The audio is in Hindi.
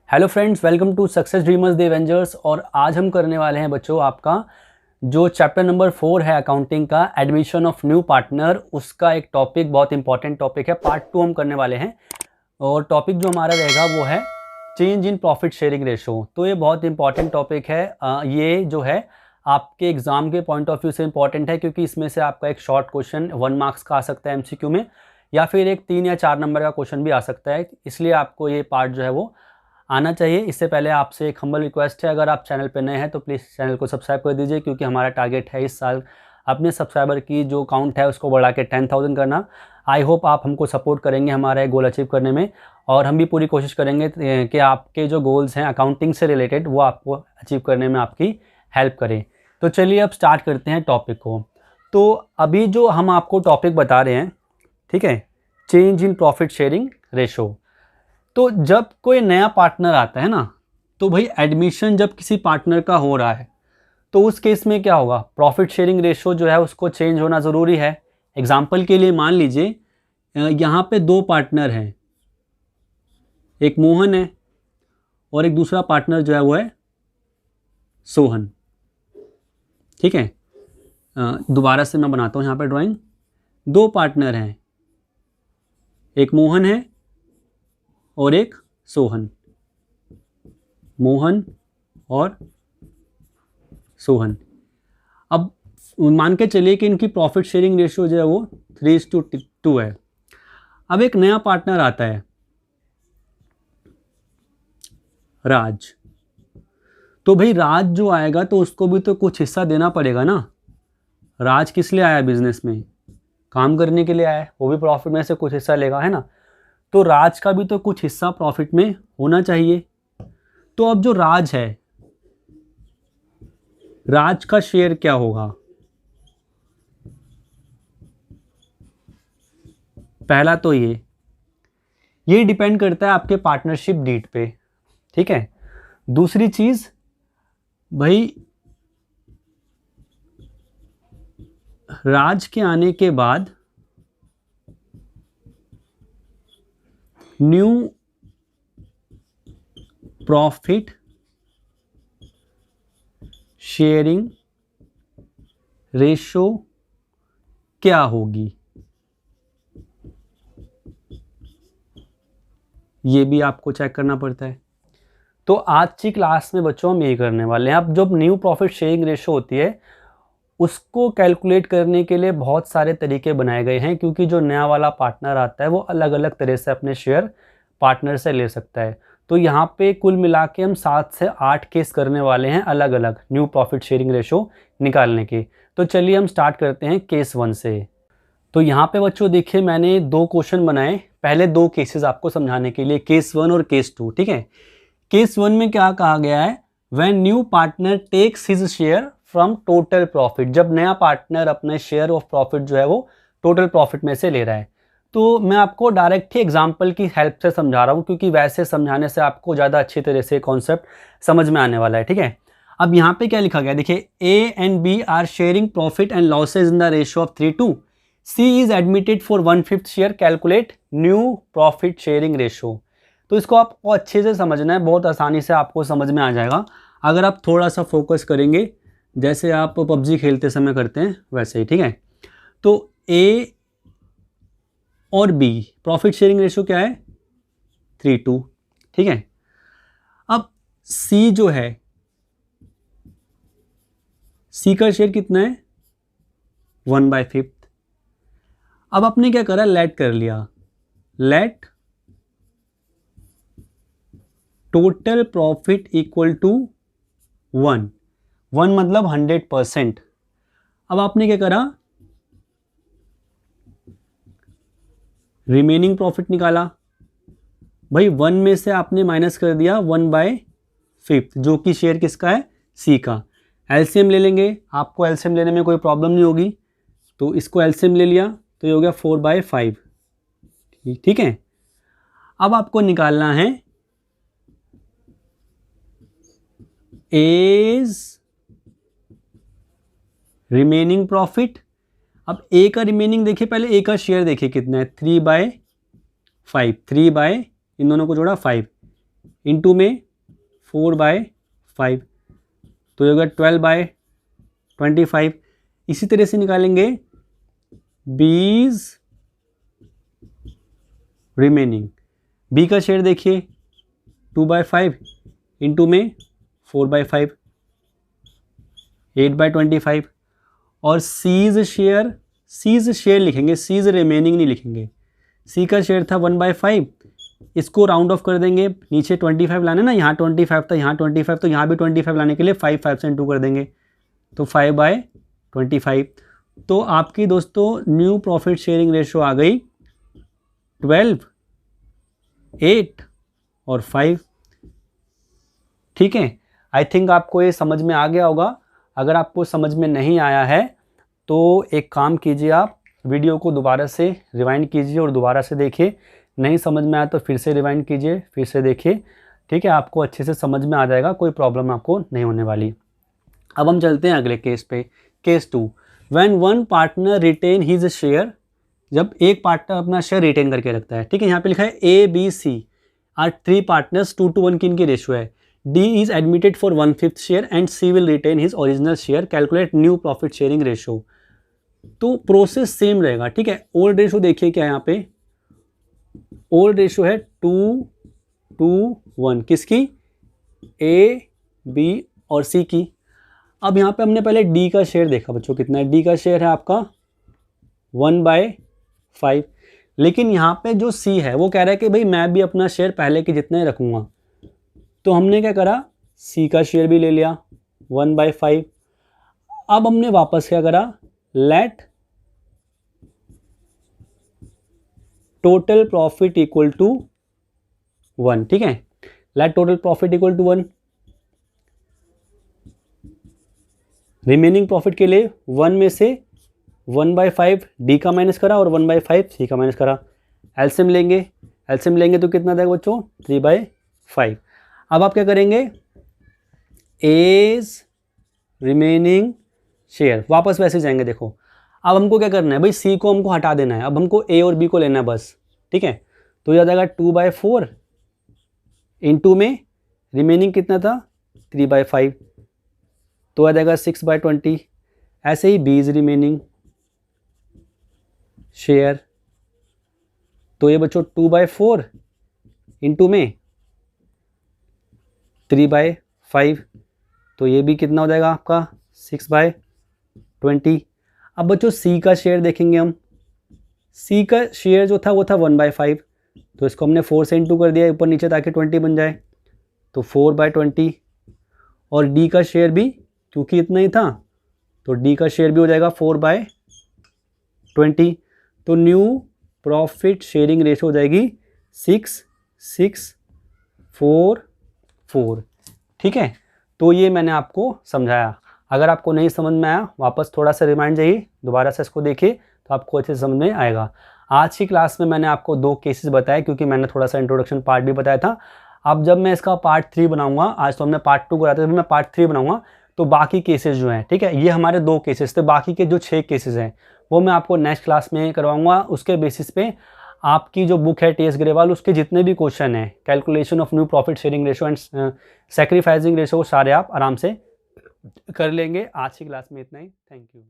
Hello friends, welcome to success dreamers the avengers. और आज हम करने वाले हैं बच्चों आपका जो चैप्टर नंबर 4 है अकाउंटिंग का, एडमिशन ऑफ न्यू पार्टनर, उसका एक टॉपिक, बहुत इंपॉर्टेंट टॉपिक है। पार्ट 2 हम करने वाले हैं और टॉपिक जो हमारा रहेगा वो है change in profit sharing ratio. तो ये बहुत इंपॉर्टेंट टॉपिक है। ये जो है आपके एग्ज़ाम के पॉइंट ऑफ व्यू से इंपॉर्टेंट है, क्योंकि इसमें से आपका एक शॉर्ट क्वेश्चन 1 मार्क्स का आ सकता है एमसीक्यू में, या फिर एक 3 या 4 नंबर का क्वेश्चन भी आ सकता है। इसलिए आपको ये पार्ट जो है वो आना चाहिए। इससे पहले आपसे एक हम्बल रिक्वेस्ट है, अगर आप चैनल पर नए हैं तो प्लीज़ चैनल को सब्सक्राइब कर दीजिए, क्योंकि हमारा टारगेट है इस साल अपने सब्सक्राइबर की जो काउंट है उसको बढ़ा के 10,000 करना। आई होप आप हमको सपोर्ट करेंगे हमारा गोल अचीव करने में, और हम भी पूरी कोशिश करेंगे कि आपके जो गोल्स हैं अकाउंटिंग से रिलेटेड वो आपको अचीव करने में आपकी हेल्प करें। तो चलिए अब स्टार्ट करते हैं टॉपिक को। तो अभी जो हम आपको टॉपिक बता रहे हैं, ठीक है, change in profit sharing ratio. तो जब कोई नया पार्टनर आता है ना, तो भाई एडमिशन जब किसी पार्टनर का हो रहा है तो उस केस में क्या होगा, प्रॉफिट शेयरिंग रेशो जो है उसको चेंज होना ज़रूरी है। एग्जाम्पल के लिए मान लीजिए यहाँ पे 2 पार्टनर हैं, एक मोहन है और एक दूसरा पार्टनर जो है वो है सोहन। ठीक है, दोबारा से मैं बनाता हूँ यहाँ पे ड्राइंग। 2 पार्टनर हैं, एक मोहन है और एक सोहन। मोहन और सोहन। अब मान के चलिए कि इनकी प्रॉफिट शेयरिंग रेशियो जो है वो 3:2 है। अब एक नया पार्टनर आता है, राज। तो भाई राज जो आएगा तो उसको भी तो कुछ हिस्सा देना पड़ेगा ना। राज किस लिए आया बिजनेस में? काम करने के लिए आया है, वो भी प्रॉफिट में से कुछ हिस्सा लेगा, है ना। तो राज का भी तो कुछ हिस्सा प्रॉफिट में होना चाहिए। तो अब जो राज है, राज का शेयर क्या होगा? पहला तो ये डिपेंड करता है आपके पार्टनरशिप डीड पे, ठीक है। दूसरी चीज भाई, राज के आने के बाद न्यू प्रॉफिट शेयरिंग रेशो क्या होगी, ये भी आपको चेक करना पड़ता है। तो आज की क्लास में बच्चों हम यही करने वाले हैं। अब जो न्यू प्रॉफिट शेयरिंग रेशो होती है उसको कैलकुलेट करने के लिए बहुत सारे तरीके बनाए गए हैं, क्योंकि जो नया वाला पार्टनर आता है वो अलग अलग तरह से अपने शेयर पार्टनर से ले सकता है। तो यहाँ पे कुल मिला के हम 7 से 8 केस करने वाले हैं अलग अलग न्यू प्रॉफिट शेयरिंग रेशो निकालने के। तो चलिए हम स्टार्ट करते हैं केस 1 से। तो यहाँ पे बच्चों देखिए, मैंने 2 क्वेश्चन बनाए, पहले 2 केसेस आपको समझाने के लिए, केस 1 और केस 2, ठीक है। केस 1 में क्या कहा गया है, when new partner takes his share from total profit. जब नया पार्टनर अपने शेयर ऑफ प्रॉफिट जो है वो टोटल प्रॉफिट में से ले रहा है। तो मैं आपको डायरेक्ट ही एग्जांपल की हेल्प से समझा रहा हूँ, क्योंकि वैसे समझाने से आपको ज़्यादा अच्छी तरह से कॉन्सेप्ट समझ में आने वाला है, ठीक है। अब यहाँ पे क्या लिखा गया देखिए, A and B are sharing profit and losses in the ratio of 3:2। C is admitted for 1/5 share, calculate new profit sharing ratio. तो इसको आपको अच्छे से समझना है, बहुत आसानी से आपको समझ में आ जाएगा अगर आप थोड़ा सा फोकस करेंगे, जैसे आप पबजी खेलते समय करते हैं वैसे ही, ठीक है। तो ए और बी प्रॉफिट शेयरिंग रेशियो क्या है, 3:2, ठीक है। अब सी जो है, सी का शेयर कितना है, 1/5। अब आपने क्या करा, लेट कर लिया, let total profit equal to 1 मतलब 100%। अब आपने क्या करा, रिमेनिंग प्रॉफिट निकाला। भाई 1 में से आपने माइनस कर दिया 1/5, जो कि शेयर किसका है, सी का। एलसीएम ले लेंगे, आपको एलसीएम लेने में कोई प्रॉब्लम नहीं होगी। तो इसको एलसीएम ले लिया तो ये हो गया 4/5, ठीक है। अब आपको निकालना है एज रिमेनिंग प्रॉफिट। अब ए का रिमेनिंग देखिए, पहले ए का शेयर देखिए कितना है, 3/5, 3 बाय इन दोनों को जोड़ा 5 इंटू में 4/5, तो ये होगा 12/25। इसी तरह से निकालेंगे बीज रिमेनिंग। बी का शेयर देखिए 2/5 इंटू में 4/5, 8/25। और सीज शेयर लिखेंगे, सीज रिमेनिंग नहीं लिखेंगे। सी का शेयर था 1/5, इसको राउंड ऑफ कर देंगे, नीचे 25 लाना ना, यहाँ 25 था, यहाँ 25, तो यहाँ भी 25 लाने के लिए 5 से 2 कर देंगे, तो 5/25। तो आपकी दोस्तों न्यू प्रॉफिट शेयरिंग रेशो आ गई 12, 8 और 5। ठीक है, आई थिंक आपको ये समझ में आ गया होगा। अगर आपको समझ में नहीं आया है तो एक काम कीजिए, आप वीडियो को दोबारा से रिवाइंड कीजिए और दोबारा से देखिए। नहीं समझ में आया तो फिर से रिवाइंड कीजिए, फिर से देखिए। ठीक है, आपको अच्छे से समझ में आ जाएगा, कोई प्रॉब्लम आपको नहीं होने वाली। अब हम चलते हैं अगले केस पे। Case 2, when one partner retain his share, जब एक पार्टनर अपना शेयर रिटेन करके रखता है। ठीक है, यहाँ पे लिखा है A B C are 3 partners, 2:1 की इनकी रेशियो है। D is admitted for 1/5 share and C will retain his original share, calculate new profit sharing ratio. तो प्रोसेस सेम रहेगा। ठीक है, ओल्ड रेशियो देखिए क्या है यहाँ पे, ओल्ड रेशियो है 2:1 किसकी, ए बी और सी की। अब यहाँ पे हमने पहले डी का शेयर देखा बच्चों, कितना है, डी का शेयर है आपका 1/5। लेकिन यहाँ पे जो सी है वो कह रहा है कि भाई मैं भी अपना शेयर पहले के जितना ही रखूँगा। तो हमने क्या करा, सी का शेयर भी ले लिया 1/5। अब हमने वापस क्या करा, let total profit equal to 1। ठीक है, let total profit equal to 1। Remaining profit के लिए 1 में से 1/5 डी का माइनस करा और 1/5 सी का माइनस करा। एलसीएम लेंगे, एलसीएम लेंगे तो कितना देगा बच्चों, 3/5। अब आप क्या करेंगे, एज रिमेनिंग शेयर, वापस वैसे जाएंगे। देखो अब हमको क्या करना है भाई, सी को हमको हटा देना है, अब हमको ए और बी को लेना है बस। ठीक है, तो यह आ जाएगा 2/4 इंटू में रिमेनिंग कितना था 3/5, तो आ जाएगा 6/20। ऐसे ही बीज रिमेनिंग शेयर, तो ये बच्चों 2/4 इंटू में 3/5, तो ये भी कितना हो जाएगा आपका 6/20। अब बच्चों सी का शेयर देखेंगे हम, सी का शेयर जो था वो था 1/5, तो इसको हमने 4 से इंटू कर दिया ऊपर नीचे ताकि 20 बन जाए, तो 4/20। और डी का शेयर भी क्योंकि इतना ही था, तो डी का शेयर भी हो जाएगा 4/20। तो न्यू प्रॉफिट शेयरिंग रेशो हो जाएगी 6:6:4:4। ठीक है, तो ये मैंने आपको समझाया। अगर आपको नहीं समझ में आया वापस थोड़ा सा रिमाइंड चाहिए, दोबारा से इसको देखिए तो आपको अच्छे से समझ में आएगा। आज की क्लास में मैंने आपको 2 केसेस बताए, क्योंकि मैंने थोड़ा सा इंट्रोडक्शन पार्ट भी बताया था। अब जब मैं इसका पार्ट 3 बनाऊंगा, आज तो हमने पार्ट 2 कराया था, जब मैं पार्ट 3 बनाऊंगा तो बाकी केसेस जो हैं, ठीक है, ये हमारे 2 केसेस थे, बाकी के जो 6 केसेस हैं वो मैं आपको नेक्स्ट क्लास में करवाऊंगा। उसके बेसिस पे आपकी जो बुक है टीएस ग्रेवाल, उसके जितने भी क्वेश्चन हैं, calculation of new profit sharing ratio and sacrificing ratio, सारे आप आराम से कर लेंगे। आज की क्लास में इतना ही, थैंक यू।